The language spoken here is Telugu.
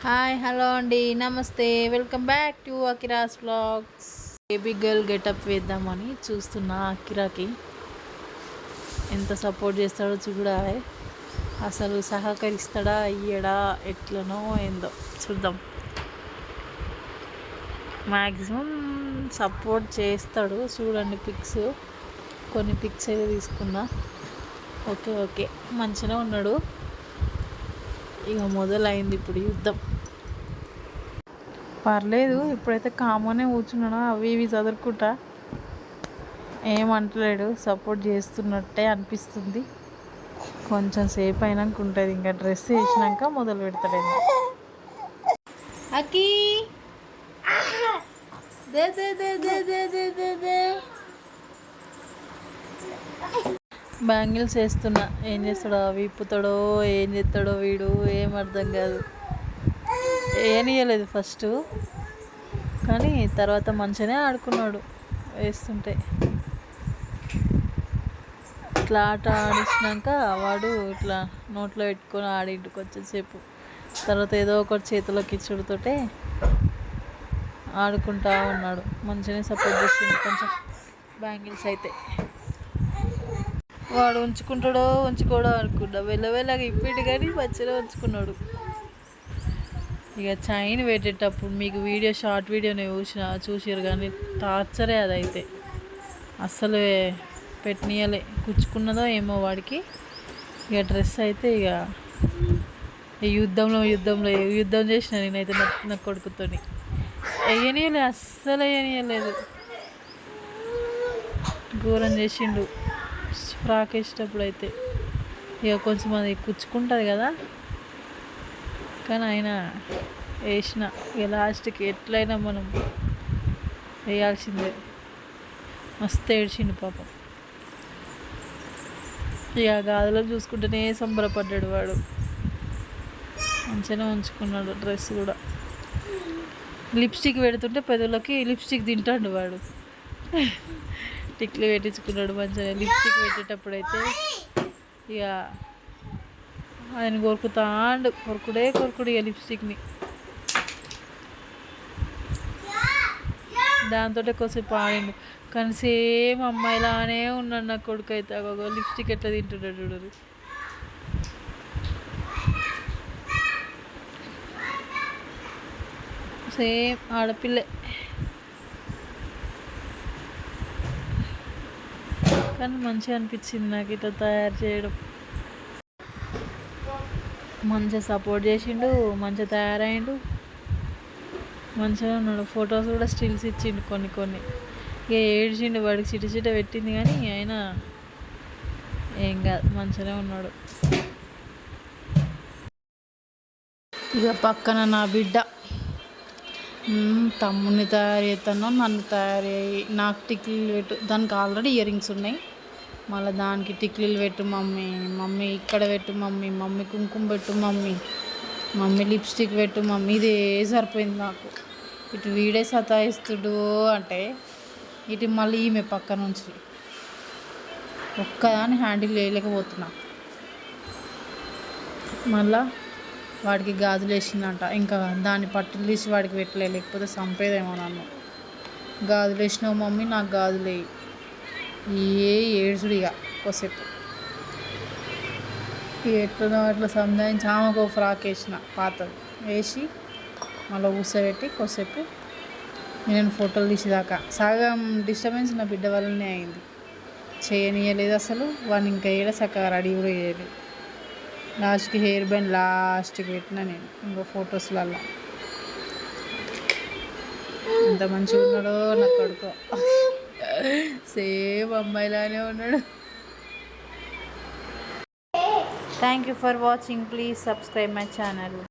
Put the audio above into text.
హాయ్ హలో అండి, నమస్తే, welcome back to Akira's vlogs. Baby girl getup వేద్దామని చూస్తున్నా. అకిరాకి ఎంత సపోర్ట్ చేస్తాడో చూడా, అసలు సహకరిస్తాడా అయ్యడా ఎట్లనో ఏందో చూద్దాం. మ్యాక్సిమం సపోర్ట్ చేస్తాడు. చూడండి పిక్స్, కొన్ని పిక్స్ అయితే తీసుకున్నా. ఓకే మంచిగా ఉన్నాడు. ఇక మొదలైంది ఇప్పుడు యుద్ధం. పర్లేదు, ఇప్పుడైతే కామనే కూర్చున్నాడు. అవి ఇవి చదువుకుంటా ఏమంటలేడు. సపోర్ట్ చేస్తున్నట్టే అనిపిస్తుంది. కొంచెం సేపు అయినాక ఉంటుంది. ఇంకా డ్రెస్ వేసినాక మొదలు పెడతాడేమో. అకి దే దే దే దే దే దే దే దే బ్యాంగిల్స్ వేస్తున్నా. ఏం చేస్తాడో, విప్పుతాడో ఏం చేస్తాడో వీడు, ఏం అర్థం కాదు. ఏనియలేదు ఫస్ట్, కానీ తర్వాత మంచిగానే ఆడుకున్నాడు వేస్తుంటే. ఇట్లా ఆట ఆడిచ్చినాక వాడు ఇట్లా నోట్లో పెట్టుకొని ఆడిండు కొంచెంసేపు. తర్వాత ఏదో ఒకటి చేతిలోకి ఇచ్చుడుతోటే ఆడుకుంటా ఉన్నాడు. మంచిగానే సపోర్ట్ చేసిండు కొంచెం. బ్యాంగిల్స్ అయితే వాడు ఉంచుకుంటాడో ఉంచుకోడో అనుకున్నా. వెళ్ళగా ఇప్పిండు కానీ మంచిగా ఉంచుకున్నాడు. ఇక చైన్ పెట్టేటప్పుడు మీకు షార్ట్ వీడియోని చూసారు కానీ టార్చరే అదైతే. అస్సలు పెట్టనీయలే, కుచ్చుకున్నదో ఏమో వాడికి. ఇక డ్రెస్ అయితే ఇక యుద్ధం చేసిన నేనైతే నా కొడుకుతోని. వేయనీయలే, అస్సలు వేయనీయలేదు. ఘోరం చేసిండు ఫ్రాక్ వేసేటప్పుడు అయితే. ఇక కొంచెం అది కుచ్చుకుంటుంది కదా, కానీ ఆయన వేసిన. ఇక లాస్ట్కి ఎట్లయినా మనం వేయాల్సిందే. మస్తు ఏడ్చిండు పాపం. ఇక గాజులో చూసుకుంటేనే సంబరపడ్డాడు వాడు. మంచిగానే ఉంచుకున్నాడు డ్రెస్ కూడా. లిప్స్టిక్ పెడుతుంటే పెదవులకి లిప్స్టిక్ తింటాడు వాడు. టిక్లు పెట్టించుకున్నాడు మంచిగా. లిప్స్టిక్ పెట్టేటప్పుడు అయితే ఇక ఆయన కొరుకుడే ఇక లిప్స్టిక్ని. దాంతో కొంచెంసేపు ఆడిండు, కానీ సేమ్ అమ్మాయిలానే ఉన్నాడు నా కొడుకు అయితే. లిప్స్టిక్ ఎట్లా తింటున్నాడు చూడరు. సేమ్ ఆడపిల్లే, కానీ మంచిగా అనిపించింది నాకు ఇట్లా తయారు చేయడం. మంచిగా సపోర్ట్ చేసిండు, మంచిగా తయారైండు, మంచిగా ఉన్నాడు. ఫొటోస్ కూడా స్టిల్స్ ఇచ్చిండు కొన్ని. ఇక ఏడ్చిండు, వాడికి చిట పెట్టింది కానీ అయినా ఏం కాదు, మంచిగానే ఉన్నాడు. ఇక పక్కన నా బిడ్డ తమ్ముడిని తయారు చేస్తాను, నన్ను తయారు చేయి, నాకు టిక్లీలు పెట్టు. దానికి ఆల్రెడీ ఇయర్ రింగ్స్ ఉన్నాయి, మళ్ళీ దానికి టిక్లీలు పెట్టు మమ్మీ ఇక్కడ పెట్టు మమ్మీ కుంకుమ పెట్టు మమ్మీ లిప్స్టిక్ పెట్టు మమ్మీ. ఇదే సరిపోయింది నాకు. ఇటు వీడే సతాయిస్తుడు అంటే ఇటు మళ్ళీ ఈమె పక్క నుంచి ఒక్కదాన్ని హ్యాండిల్ చేయలేకపోతున్నా. మళ్ళా వాడికి గాజులు వేసిందంట. ఇంకా దాన్ని పట్టులు తీసి వాడికి పెట్టలే, లేకపోతే చంపేదేమో నన్ను. గాజులు వేసినావు మమ్మీ, నాకు గాజులు వేయి. ఏడుచుడు ఇక కొద్దిసేపు. ఎట్లనో అట్లా సంధానించి ఆమెకు ఫ్రాక్ వేసిన పాతది వేసి మళ్ళీ కూర్చోబెట్టి కొద్దిసేపు నేను ఫోటోలు తీసేదాకా. సగం డిస్టర్బెన్స్ నా బిడ్డ వల్లనే అయింది. చేయనీయలేదు అసలు. వాడిని ఇంకా ఏడ చక్కగా రెడీ కూడా చేయలేదు. లాస్ట్కి హెయిర్ బ్యాండ్ లాస్ట్కి పెట్టిన నేను ఇంకో ఫొటోస్లలో. ఎంత మంచిగా ఉన్నాడో నా కొడుకు, సేమ్ అమ్మాయిలానే ఉన్నాడు. Thank you for watching. Please subscribe my channel.